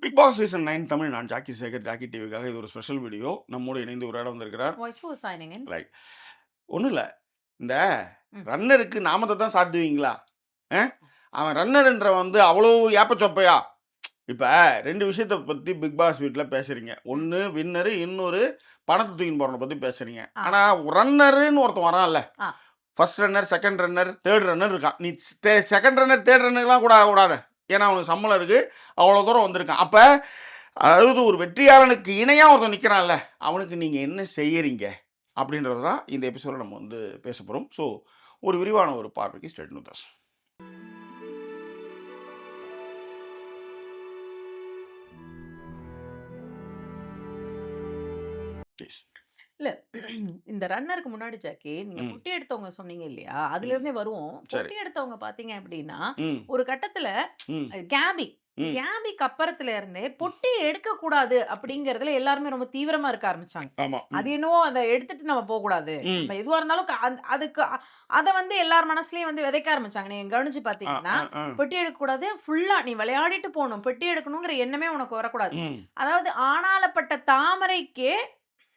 Big Boss season 9 Tamil. நான் Jackie Sekar, Jackie டிவிக்காக இது ஒரு ஸ்பெஷல் வீடியோ. நம்மோடு இணைந்து உரையாட வந்திருக்கிறார். Voice four signing in. Right. ஒண்ணும் இல்ல. இந்த ம். ரன்னருக்கு நாமத்த தான் சாத்துவீங்களா? அவன் ரன்னர்ன்றவன் வந்து அவ்வளோ ஏப்பச்சொப்பையா? இப்ப 2 விஷயத்த பத்தி பிக் பாஸ் வீட்ல பேசுறீங்க. ஒண்ணு வின்னரு, இன்னொரு பணத்த தூக்கின்னு போறவன பத்தி பேசுறீங்க. ஆனா ரன்னருன்னு ஒருத்தன் வரான்ல. First runner, second runner, third runner இருக்கான். நீ செகண்ட் ரன்னர், தேர்ட் ரன்னர்லாம் கூட கூடாது. ஏன்னா அவனுக்கு சம்பளம் இருக்கு. அவ்வளோ தூரம் வந்திருக்கான். அப்ப அதாவது ஒரு வெற்றியாளனுக்கு இணையா ஒருத்தன் நிற்கிறான்ல, அவனுக்கு நீங்க என்ன செய்யறீங்க அப்படின்றது தான் இந்த எபிசோட நம்ம வந்து பேச போறோம். ஸோ ஒரு விரிவான ஒரு பார்வைக்கு ஸ்டேட் வித் அஸ். இல்ல இந்த ரன்னருக்கு முன்னாடி ஜாக்கி நீங்க பொட்டி எடுத்தவங்க சொன்னீங்க இல்லையா? அதுல இருந்தே வருவோம். பொட்டி எடுத்தவங்க பாத்தீங்க அப்படின்னா, ஒரு கட்டத்துல கேபி கேபிக்கு அப்புறத்துல இருந்தே பொட்டி எடுக்க கூடாது அப்படிங்கறதுல எல்லாருமே ரொம்ப தீவிரமா இருக்க ஆரம்பிச்சாங்க. அது என்னவோ அதை எடுத்துட்டு நம்ம போக கூடாது. நம்ம எதுவா இருந்தாலும் அதுக்கு அத வந்து எல்லார் மனசுலயும் வந்து விதைக்க ஆரம்பிச்சாங்க. நீங்க கவனிச்சு பாத்தீங்கன்னா, பொட்டி எடுக்க கூடாது, ஃபுல்லா நீ விளையாடிட்டு போகணும், பொட்டி எடுக்கணுங்கிற எண்ணமே உனக்கு வரக்கூடாது. அதாவது ஆனாலப்பட்ட தாமரைக்கே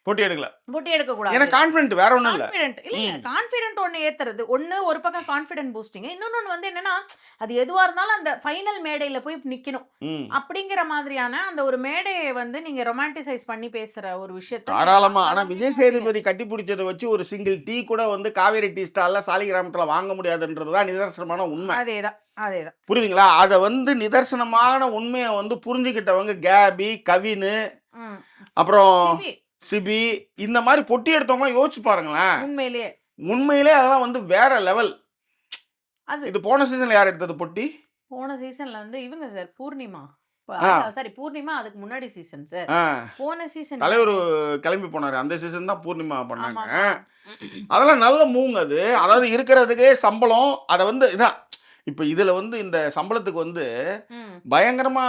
போட்டி எடுக்கல. போட்டி எடுக்க கூடாது. ஏன்னா கான்ஃபிடென்ட் வேற ஒண்ணும் இல்ல. கான்ஃபிடென்ட் இல்ல, கான்ஃபிடென்ட் ஒன்னு ஏத்துறது. ஒரு பக்கம் கான்ஃபிடென்ட் பூஸ்டிங். இன்னொன்னு வந்து என்னன்னா, அது எதுவா இருந்தாலும் அந்த ஃபைனல் மேடையில போய் நிக்கணும். அப்படிங்கிற மாதிரியான அந்த ஒரு மேடையை வந்து நீங்க ரொமான்டிசைஸ் பண்ணி பேசுற ஒரு விஷயத்தை தாராளமா. ஆனா விஜய் சேதுபதி கட்டி பிடிச்சதை வச்சு ஒரு சிங்கிள் டீ கூட வந்து காவேரி டீ ஸ்டால்ல சாலிகிராமத்துல வாங்க முடியாதுன்றதுதான் நிதர்சனமான உண்மை. அதேதான். புரியுதுங்களா? அதை வந்து நிதர்சனமான உண்மையை வந்து புரிஞ்சுக்கிட்டவங்க கேபி, கவின், அப்புறம் சிபி, இந்த மாதிரி பொட்டி எடுத்தவங்க யோசிச்சு பாருங்களேன். உண்மையிலே அதெல்லாம் வந்து வேற லெவல். இது போன சீசன்ல யார் எடுத்தது பொட்டி? போன சீசன்ல வந்து இவங்க சார் பூர்ணிமா. சாரி, பூர்ணிமா அதுக்கு முன்னாடி சீசன் சார். போன சீசன் தலைவர் கிளம்பி போனாரு. அந்த சீசன் தான் பூர்ணிமா பண்ணாங்க. அதெல்லாம் நல்ல மூங்க. அது அதாவது இருக்கிறதுக்கே சம்பளம். அதை வந்து இதான் இப்ப இதுல வந்து இந்த சம்பளத்துக்கு வந்து பயங்கரமா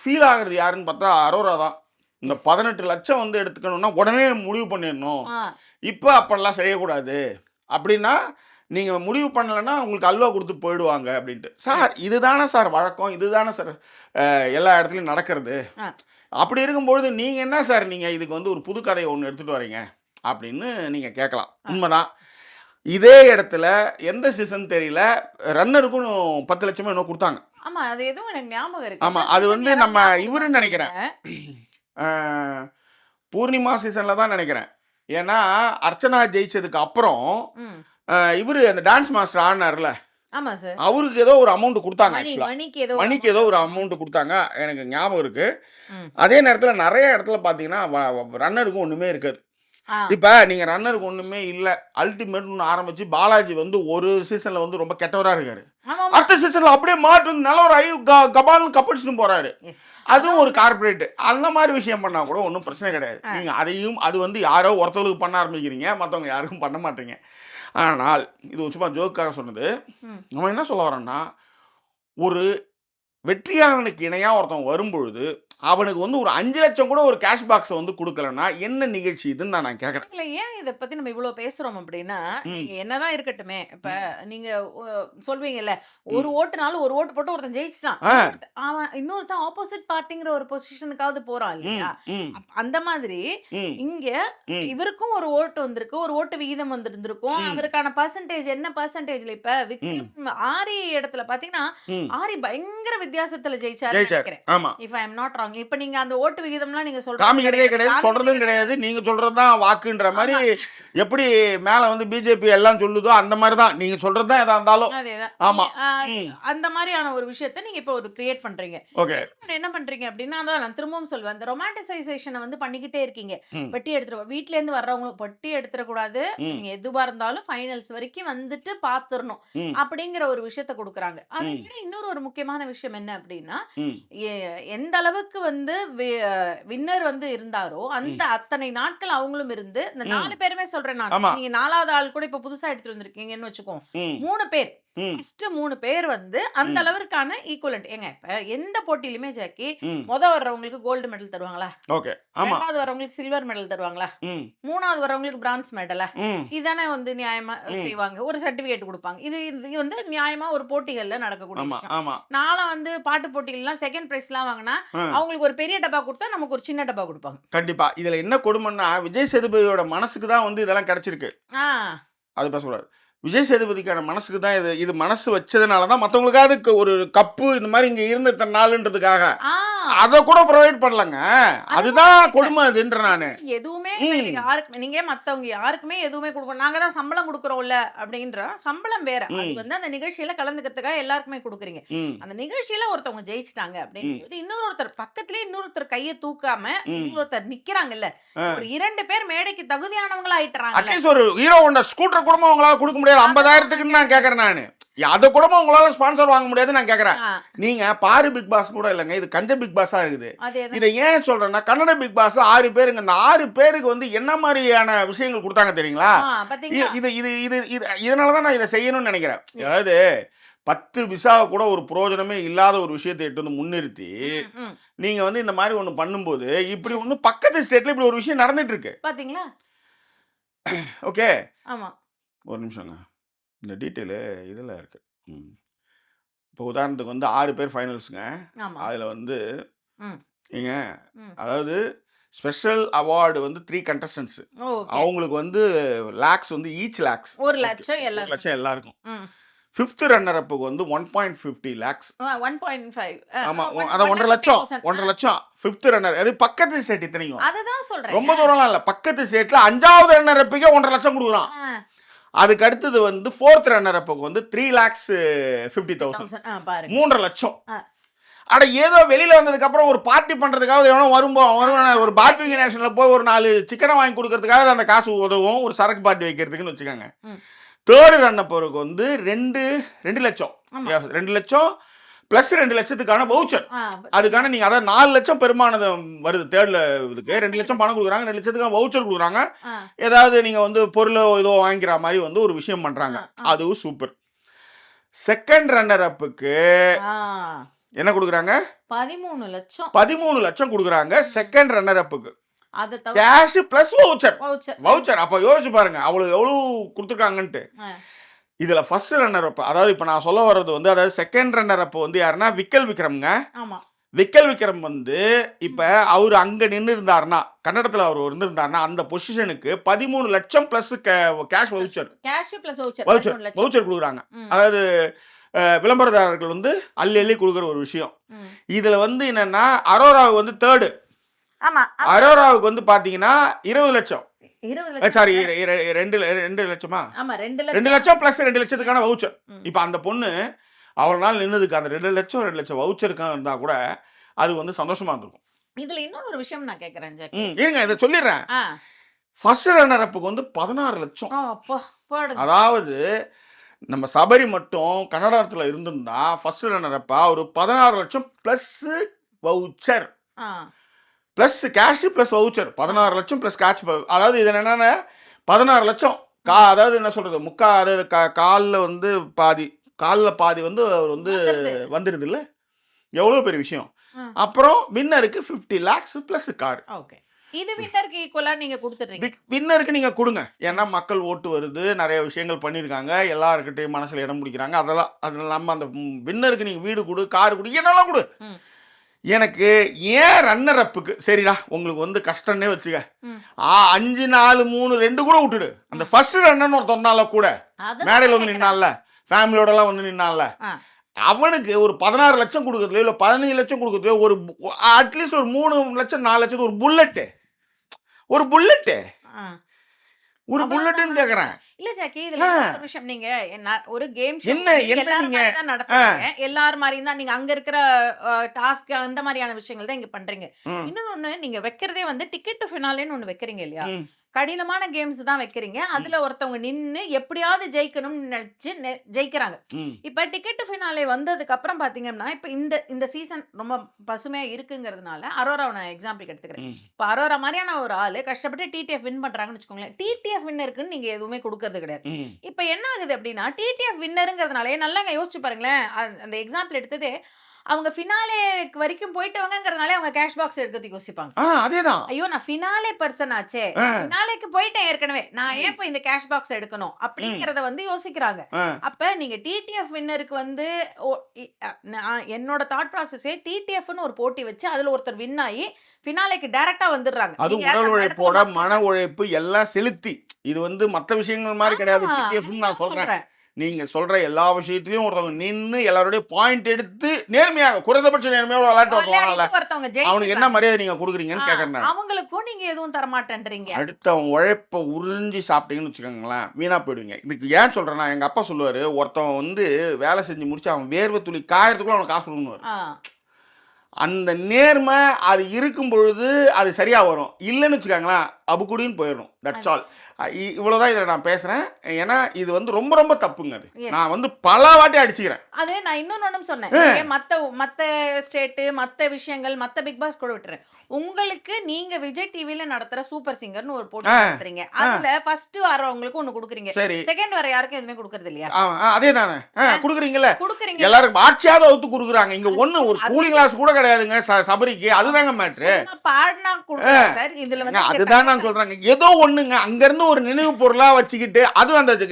ஃபீல் ஆகுறது யாருன்னு பார்த்தா அரோரா தான். இந்த 18 லட்சம் வந்து எடுத்துக்கணும்னா உடனே முடிவு பண்ணிடணும். இப்போ அப்படிலாம் செய்யக்கூடாது. அப்படின்னா நீங்கள் முடிவு பண்ணலைன்னா உங்களுக்கு அல்வா கொடுத்து போயிடுவாங்க அப்படின்ட்டு. சார் இதுதானே சார் வழக்கம், இதுதானே சார் எல்லா இடத்துலையும் நடக்கிறது. அப்படி இருக்கும்பொழுது நீங்கள் என்ன சார் நீங்கள் இதுக்கு வந்து ஒரு புது கதையை ஒன்று எடுத்துகிட்டு வரீங்க அப்படின்னு நீங்கள் கேட்கலாம். உண்மைதான். இதே இடத்துல எந்த சீசன் தெரியல, ரன்னருக்கும் 10 லட்சமோ என்ன கொடுத்தாங்க. ஆமா, அது எதுவும் எனக்கு ஞாபகம் இருக்கு. ஆமா, அது வந்து நம்ம இவருன்னு நினைக்கிறேன், பூர்ணிமா சீசன்ல தான் நினைக்கிறேன். ஏன்னா அர்ச்சனா ஜெயிச்சதுக்கு அப்புறம் இவரு அந்த டான்ஸ் மாஸ்டர் ஆனார்ல, அவருக்கு ஏதோ ஒரு அமௌண்ட் கொடுத்தாங்க. மணிக்கு ஏதோ ஒரு அமௌண்ட் கொடுத்தாங்க, எனக்கு ஞாபகம் இருக்கு. அதே நேரத்தில் நிறைய இடத்துல பார்த்தீங்கன்னா ரன்னருக்கு ஒண்ணுமே இருக்காது. இப்ப நீங்க ரன்னருக்கு ஒண்ணுமே இல்ல, அல்டிமேட் ஆரம்பிச்சு பாலாஜி வந்து ஒரு சீசன்ல வந்து ரொம்ப கெட்டவரா இருக்காரு. அடுத்த சீசன்ல அப்படியே மாட்டு நல்லவராகி கபால்னு கப்பிடிச்சுன்னு போறாரு. அதுவும் ஒரு கார்பரேட். அந்த மாதிரி விஷயம் பண்ணா கூட ஒன்றும் பிரச்சனை கிடையாது. நீங்க அதையும் அது வந்து யாரோ ஒருத்தவங்களுக்கு பண்ண ஆரம்பிக்கிறீங்க, மற்றவங்க யாருக்கும் பண்ண மாட்டீங்க. ஆனால் இது சும்மா ஜோக்காக சொன்னது. நம்ம என்ன சொல்ல வரோம்னா, ஒரு வெற்றியாளனுக்கு இணையா ஒருத்தன் வரும்பொழுது அவனுக்கு வந்து ஒரு 5 லட்சம் கூட ஒரு கேஷ் பாக்ஸ் வந்து கொடுக்கலன்னா என்ன நிகழ்ச்சி இதுன்னு தான் நான் கேட்கறேன். இல்ல, ஏன் இதை பத்தி நம்ம இவ்வளவு பேசுறோம் அப்படின்னா, என்னதான் இருக்கட்டுமே, இப்ப நீங்க சொல்வீங்கல்ல, ஒரு ஓட்டுனாலும் ஒரு ஓட்டு போட்டு ஒருத்தன் ஜெயிச்சிட்டான், அவன் இன்னொருத்தன் ஆப்போசிட் பார்ட்டிங்கிற ஒரு பொசிஷனுக்காவது போறான் இல்லையா? அந்த மாதிரி இங்க இவருக்கும் ஒரு ஓட்டு வந்திருக்கு, ஒரு ஓட்டு விகிதம் வந்திருந்திருக்கும். அவருக்கான பர்சன்டேஜ் என்ன பர்சன்டேஜ்ல இப்ப விக்ரம் ஆரி இடத்துல பாத்தீங்கன்னா, ஆரி பயங்கர வித்தியாசத்துல ஜெயிச்சாரு நினைக்கிறேன். If I am not wrong. இப்ப நீங்க அந்த ஓட்டு விகிதம்லாம் நீங்க காமிக்கிறதே கிடையாது, சொல்றதும் கிடையாது. நீங்க சொல்றதுதான் வாக்குன்ற மாதிரி எப்படி மேல வந்து பிஜேபி எல்லாம் சொல்லுதோ அந்த மாதிரி தான் நீங்க சொல்றதுதான் எதா இருந்தாலும். ஆமா, அந்த மாதிரியான ஒரு விஷயத்தை நீங்க இப்ப ஒரு கிரியேட் பண்றீங்க. ஓகே, என்ன பண்றீங்க அப்படின்னா, அதான் நான் திரும்பவும் சொல்வேன், இந்த ரொமான்டிசைசேஷனை வந்து பண்ணிக்கிட்டே இருக்கீங்க. பெட்டி எடுத்துற வீட்ல இருந்து வர்றவங்களும் பெட்டி எடுத்துட கூடாது, நீங்க எதுவா இருந்தாலும் ஃபைனல்ஸ் வரைக்கும் வந்துட்டு பாத்துறணும் அப்படிங்கிற ஒரு விஷயத்தை கொடுக்குறாங்க. அதை விட இன்னொரு ஒரு முக்கியமான விஷயம் என்ன அப்படின்னா, எந்த அளவுக்கு வந்து வின்னர் வந்து இருந்தாரோ அந்த அத்தனை நாட்கள் அவங்களும் இருந்து, இந்த 4 பேருமே சொல்றேன் நான், நீங்க 4வது ஆள் கூட இப்ப புதுசா எடுத்துட்டு வந்திருக்கீங்கன்னு வச்சுக்கோ, 3 பேர் ஃபர்ஸ்ட் 3 பேர் வந்து அந்த அளவுக்கான ஈக்குவலன்ட். ஏங்க இப்ப எந்த போட்டியிலுமே ஜாக்கி ம். வர்றவங்களுக்கு கோல்டு மெடல் தருவாங்களா? ஓகே. ஆமா. 2வது வர்றவங்களுக்கு சில்வர் மெடல் தருவாங்களா? 3வது வர்றவங்களுக்கு பிரான்ஸ் மெடலா? இதானே வந்து நியாயமா செய்வாங்க. ஒரு சர்டிபிகேட் குடுப்பாங்க. இது வந்து நியாயமா ஒரு போட்டிகள்ல நடக்கக்கூடிய விஷயம். நான்லாம் வந்து பாட்டு போட்டிகள்லாம் செகண்ட் பிரைஸ்லாம் வாங்குனா, அவங்களுக்கு ஒரு பெரிய டப்பா குடுத்தா நமக்கு ஒரு சின்ன டப்பா குடுப்பாங்க. கண்டிப்பா. இதுல என்ன கொடுமைன்னா, விஜய் சேதுபதியோட மனசுக்கு தான் வந்து இதெல்லாம் கிடைச்சிருக்கு. அது பேசக்கூடாது. விஜய் சேதுபதிக்கான மனசுக்கு தான் இது மனசு வச்சதுனால தான் மற்றவங்களுக்காவது ஒரு கப்பு இந்த மாதிரி இங்கே இருந்த இத்தனை நாளுன்றதுக்காக அதை கூட ப்ரொவைட் பண்ணலங்க. அதுதான் கொடுமை அதுன்ற நானு. எதுவுமே யாருக்கு நீங்க மற்றவங்க யாருக்குமே எதுவுமே கொடுக்கணும். நாங்க தான் சம்பளம் கொடுக்குறோம்ல அப்படின்ற சம்பளம் வேற. அது வந்து அந்த நிகழ்ச்சியில கலந்துக்கிறதுக்காக எல்லாருக்குமே கொடுக்குறீங்க. அந்த நிகழ்ச்சியில ஒருத்தவங்க ஜெயிச்சிட்டாங்க அப்படின்னு இன்னொருத்தர் பக்கத்துலயே இன்னொருத்தர் கையை தூக்காம இன்னொருத்தர் நிக்கிறாங்கல்ல, ஒரு 2 பேர் மேடைக்கு தகுதியானவங்களா ஆயிட்டாங்க. அட்லீஸ்ட் ஒரு ஹீரோ ஹோண்டா ஸ்கூட்டர் கூட அவங்களால கொடுக்க முடியாது. 50,000க்கு நான் கேட்கறேன். நானு அதை கூட உங்களால ஸ்பான்சர் வாங்க முடியாது நான் கேட்கறேன். நீங்க பாரு பிக் பாஸ் கூட இல்லைங்க, இது கஞ்ச பிக் பாஸா இருக்குது. இதை ஏன் சொல்றேன்னா, கன்னட பிக் பாஸ் 6 பேருங்க. இந்த 6 பேருக்கு வந்து என்ன மாதிரியான விஷயங்கள் கொடுத்தாங்க தெரியுங்களா? இது இது இது இதனாலதான் நான் இதை செய்யணும்னு நினைக்கிறேன். அதாவது 10 விசாவை கூட ஒரு பிரயோஜனமே இல்லாத ஒரு விஷயத்தை எடுத்து வந்து முன்னிறுத்தி நீங்க வந்து இந்த மாதிரி ஒண்ணு பண்ணும்போது இப்படி ஒண்ணு பக்கத்து ஸ்டேட்ல இப்படி ஒரு விஷயம் நடந்துட்டு இருக்கு பாத்தீங்களா? ஓகே, ஆமா. ஒரு நிமிஷங்க, இந்த டீட்டெயிலு இதில் இருக்குது. இப்போ உதாரணத்துக்கு வந்து 6 பேர் ஃபைனல்ஸுங்க. அதில் வந்து ஏங்க, அதாவது ஸ்பெஷல் அவார்டு வந்து 3 கண்டஸ்டன்ஸு. அவங்களுக்கு வந்து லேக்ஸ் வந்து ஈச் லேக்ஸ் 1 லட்சம் எல்லாருக்கும். 5th ரன்னர் அப்புக்கு வந்து 1.50 lakhs. 1.5. ஆமாம், அதான் 1.5 லட்சம் 5th ரன்னர். அது பக்கத்து ஸ்டேட். இத்தனைக்கும் அதுதான் சொல்கிறேன், ரொம்ப தூரம்லாம் இல்லை. பக்கத்து ஸ்டேட்டில் 5வது ரன்னர் அப்புக்கே 1.5 லட்சம் கொடுக்குறான். அதுக்கு அடுத்தது வந்து 4th ரன்னர் அப்புக்கு வந்து 3,50,000. 3.5 லட்சம். அட ஏதோ வெளியில வந்ததுக்கு அப்புறம் ஒரு பார்ட்டி பண்றதுக்காக எவனோ வருவான், ஒரு பார்பி நேஷன்ல போய் ஒரு 4 சிக்கனை வாங்கி கொடுக்கறதுக்காக அந்த காசு உதவும், ஒரு சரக்கு பார்ட்டி வைக்கிறதுக்குன்னு வச்சுக்கோங்க. 3rd ரன்னர் அப்புக்கு வந்து 2 லட்சம் 2 லட்சம் பிளஸ் 2 லட்சத்துக்கான வவுச்சர். அதுக்கான நீங்க அதாவது 4 லட்சம் பெருமானதம் வருது. 3rd இதுக்கு 2 லட்சம் பணம் கொடுக்குறாங்க, 2 லட்சத்துக்கான வவுச்சர் கொடுக்குறாங்க. ஏதாவது நீங்க வந்து பொருளோ ஏதோ வாங்கிக்கிற மாதிரி வந்து ஒரு விஷயம் பண்றாங்க. அதுவும் சூப்பர். 2nd ரன்னர் அப்புக்கு என்ன கொடுக்குறாங்க? 13 லட்சம் கொடுக்குறாங்க 2nd ரன்னர் அப்புக்கு. Cash plus voucher. அப்ப யோசிச்சு பாருங்க அவ்வளவு எவ்வளவு கொடுத்துருக்காங்கன்ட்டு. இதுல ஃபர்ஸ்ட் ரன்னர் அப், அதாவது இப்ப நான் சொல்ல வர்றது வந்து, அதாவது 2nd ரன்னர் அப் வந்து யாருன்னா விக்கல் விக்ரம்ங்க. விக்கல் விக்ரம் வந்து இப்ப அவரு அங்க நின்று இருந்தாருன்னா, கன்னடத்துல அவர் இருந்திருந்தாருன்னா அந்த பொசிஷனுக்கு 13 லட்சம் பிளஸ் கேஷ் வவுச்சர் கொடுக்குறாங்க. அதாவது விளம்பரதாரர்கள் வந்து அள்ளி கொடுக்குற ஒரு விஷயம். இதுல வந்து என்னன்னா, அரோராவுக்கு வந்து 3rd, அரோராவுக்கு வந்து பாத்தீங்கன்னா 20 லட்சம். சாரி, 2 லட்சமா? 2 லட்சம் பிளஸ் 2 லட்சத்துக்கான வவுச்சர். இப்ப அந்த பொண்ணு அவ்வளவு நாள் நின்னதுக்கு அந்த 2 லட்சம் வவுச்சருக்காக இருந்தா கூட அது வந்து சந்தோஷமா இருந்திருக்கும். இதுல இன்னொரு விஷயம் நான் கேக்குறேன். இருங்க, இதை சொல்லிடுறேன். ஃபர்ஸ்ட் ரன்னர் அப்புக்கு வந்து 16 லட்சம். அதாவது நம்ம சபரி மட்டும் கன்னடத்துல இருந்திருந்தா ஃபர்ஸ்ட் ரன்னர் அப்பா ஒரு 16 லட்சம் plus voucher, plus cash plus voucher. 16 லட்சம் பிளஸ் கேஷ். அதாவது இது என்னன்னா 16 லட்சம் அதாவது என்ன சொல்றது, அதாவது காலில் வந்து பாதி வந்து அவர் வந்து வந்துடுது இல்லை, எவ்வளோ பெரிய விஷயம். அப்புறம் வின்னருக்கு 50 lakhs பிளஸ் கார். இது வின்னருக்கு ஈக்குவலா நீங்க கொடுத்துறீங்க. வின்னருக்கு நீங்க கொடுங்க, ஏன்னா மக்கள் ஓட்டு வருது, நிறைய விஷயங்கள் பண்ணியிருக்காங்க, எல்லாருக்கிட்டையும் மனசுல இடம் பிடிக்கிறாங்க. அதெல்லாம் நம்ம அந்த வின்னருக்கு நீங்க வீடு கொடு, கார் கொடு, என்னெல்லாம் கொடு. எனக்கு ஏன் ரன்னர் அப்புக்கு சரிடா உங்களுக்கு வந்து கஷ்டம்னே வச்சுக்க, 5 4 3 2 கூட விட்டுடு. அந்த ஃபர்ஸ்ட் ரன்னர் ஒருத்தனால கூட மேடையில் வந்து நின்னால, ஃபேமிலியோட எல்லாம் வந்து நின்னால, அவனுக்கு ஒரு 16 லட்சம் கொடுக்கறதுல இல்லை 15 லட்சம் கொடுக்கறதுல ஒரு அட்லீஸ்ட் ஒரு 3 லட்சம் 4 லட்சம் ஒரு புல்லட்டுன்னு கேக்குறேன். இல்ல ஜாக்கி, இதுல ஒரு விஷயம், நீங்க ஒரு கேம் ஷோ நடத்துறீங்க, எல்லாரும் மாதிரி தான் நீங்க அங்க இருக்கிற டாஸ்க் அந்த மாதிரியான விஷயங்கள் தான் இங்க பண்றீங்க. இன்னொன்னு, நீங்க வைக்கிறதே வந்து டிக்கெட் டு ஃபினாலேன்னு ஒண்ணு வைக்கிறீங்க இல்லையா? கடினமான கேம்ஸ் தான் வைக்கிறீங்க. அதுல ஒருத்தவங்க நின்னு எப்படியாவது ஜெயிக்கணும்னு நினைச்சு ஜெயிக்கிறாங்க. இப்ப டிக்கெட் ஃபினாலே வந்ததுக்கு அப்புறம் பாத்தீங்கன்னா, இப்ப இந்த சீசன் ரொம்ப பசுமையா இருக்குங்கிறதுனால அரோராவை நான் எக்ஸாம்பிளுக்கு எடுத்துக்கிறேன். இப்ப அரோரா மாதிரியான ஒரு ஆளு கஷ்டப்பட்டு டிடிஎஃப் வின் பண்றாங்கன்னு வச்சுக்கோங்களேன். டிடிஎஃப் வின்னருக்குன்னு நீங்க எதுவுமே கொடுக்கறது கிடையாது. இப்ப என்ன ஆகுது அப்படின்னா, டிடிஎஃப் வின்னருங்கிறதுனாலே நல்லா யோசிச்சு பாருங்களேன். அந்த எக்ஸாம்பிள் எடுத்ததே அவங்க ஃபினாலே வரைக்கும் போயிட்டவங்கங்கிறதுனால அவங்க கேஷ் பாக்ஸ் எடுக்கிறதுக்கு யோசிப்பாங்க. அதேதான். ஐயோ நான் ஃபினாலே பர்சன் ஆச்சே, ஃபினாலேக்கு போயிட்டேன் ஏற்கனவே, நான் ஏன் போய் இந்த கேஷ் பாக்ஸ் எடுக்கணும் அப்படிங்கறத வந்து யோசிக்கிறாங்க. அப்ப நீங்க டிடிஎஃப் வின்னருக்கு வந்து என்னோட தாட் ப்ராசஸே டிடிஎஃப்னு ஒரு போட்டி வச்சு அதுல ஒருத்தர் வின் ஆகி ஃபினாலேக்கு டைரக்டா வந்துடுறாங்க. அது உடல் உழைப்போட மன உழைப்பு எல்லாம் செலுத்தி, இது வந்து மத்த விஷயங்கள் மாதிரி கிடையாது. டிடிஎஃப்னு நான் சொல்றேன், நீங்க சொல்ற எல்லா விஷயத்திலயும் ஒருத்தவங்க நின்னு எல்லாரோட பாயிண்ட் எடுத்து நேர்மையாக குறைந்தபட்ச நேர்மையோட விளையாட்டு அவனுக்கு என்ன மரியாதை நீங்க கொடுக்குறீங்கன்னு கேட்கறேன். அவங்களுக்கும் நீங்க எதுவும் தர மாட்டேன்றீங்க. அடுத்து அவன் உழைப்ப உறிஞ்சி சாப்பிட்டீங்கன்னு வச்சுக்கோங்களேன், வீணா போயிடுவீங்க. இதுக்கு ஏன் சொல்றேன்னா, எங்க அப்பா சொல்லுவாரு, ஒருத்தவன் வந்து வேலை செஞ்சு முடிச்சு அவன் வேர்வை துளி காயறதுக்குள்ள அவனுக்கு காசு கொடுக்கணும். அந்த நேர்மை அது இருக்கும் பொழுது அது சரியா வரும். இல்லைன்னு வச்சுக்காங்களேன், அபுக்குடின்னு போயிடணும். That's all. இவ்வளவுதான் இதில் நான் பேசுறேன். ஏன்னா இது வந்து ரொம்ப ரொம்ப தப்புங்க. அது நான் வந்து பல வாட்டி அடிச்சுக்கிறேன். அது நான் இன்னொன்னு சொன்னேன். மத்த ஸ்டேட் மத்த விஷயங்கள் மத்த பிக் பாஸ் கூட விட்டுறேன். உங்களுக்கு நீங்க விஜய் டிவில நடத்துற சூப்பர் சிங்கர்னு ஒரு போட்டி நடத்துறீங்க. அதுல ஃபர்ஸ்ட் வரவங்களுக்கு ஒன்னு கொடுக்குறீங்க, செகண்ட் வர யாருக்கும் எதுவுமே கொடுக்கறது இல்லையா? அதே தானே கொடுக்குறீங்கல்ல, எல்லாருக்கும் ஆட்சியாவது அவுத்து கொடுக்குறாங்க. இங்க ஒண்ணு ஒரு கூலிங் கிளாஸ் கூட கிடையாதுங்க சபரிக்கு. அதுதாங்க மேட்ரு. பாடினா கொடுக்குறேன் சார். இதுல வந்து அதுதான் நான் சொல்றாங்க. ஏதோ ஒண்ணுங்க அங்க இருந்து ஒரு நினைவு பொருளா வச்சுக்கிட்டு, அதுவும் அந்த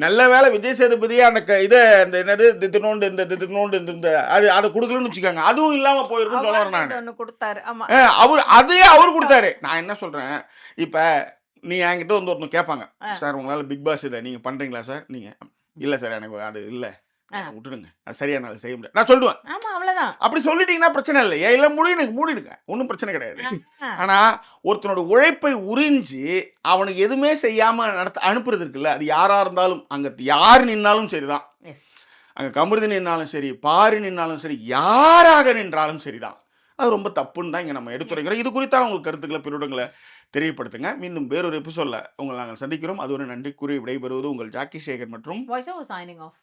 நல்ல வேலை விஜய் சேதுபதி அந்த இதை அந்த என்னது தினோண்டு அது அதை கொடுக்கலன்னு வச்சுக்காங்க, அதுவும் இல்லாம போயிருக்குன்னு சொல்ல வரேன் நான். கொடுத்தாரு. ஆமா, அவரு கொடுத்தாரு. நான் என்ன சொல்றேன், இப்ப நீ என்கிட்ட வந்து ஒருத்தர் கேட்பாங்க, சார் உங்களால பிக் பாஸ் இதை நீங்க பண்றீங்களா சார்? நீங்க இல்ல சார் எனக்கு அது இல்ல விட்டுடுங்க, அது சரியா என்னால செய்ய முடியாது நான் சொல்லுவேன். அப்படி சொல்லிட்டீங்கன்னா பிரச்சனை இல்லை, இல்ல மூடிடுங்க, ஒன்றும் பிரச்சனை கிடையாது. ஆனா ஒருத்தனோட உழைப்பை உறிஞ்சி அவனுக்கு எதுவுமே செய்யாம அனுப்புறது இருக்குல்ல, அது யாரா இருந்தாலும், அங்க யாரு நின்னாலும் சரிதான், அங்க கமிர்தி நின்னாலும் சரி, பாரி நின்னாலும் சரி, யாராக நின்றாலும் சரிதான், அது ரொம்ப தப்புன்னு தான் இங்கே நம்ம எடுத்துரைக்கிறோம். இது குறித்தான உங்களுக்கு கருத்துக்களை பின்னூட்டங்களை தெரியப்படுத்துங்க. மீண்டும் வேறொரு எபிசோட்ல உங்களை நாங்கள் சந்திக்கிறோம். அதுவரை நன்றி கூறி விடைபெறுவது உங்கள் ஜாக்கி சேகர் மற்றும் வாய்ஸ் ஓவர் சைனிங் ஆஃப்.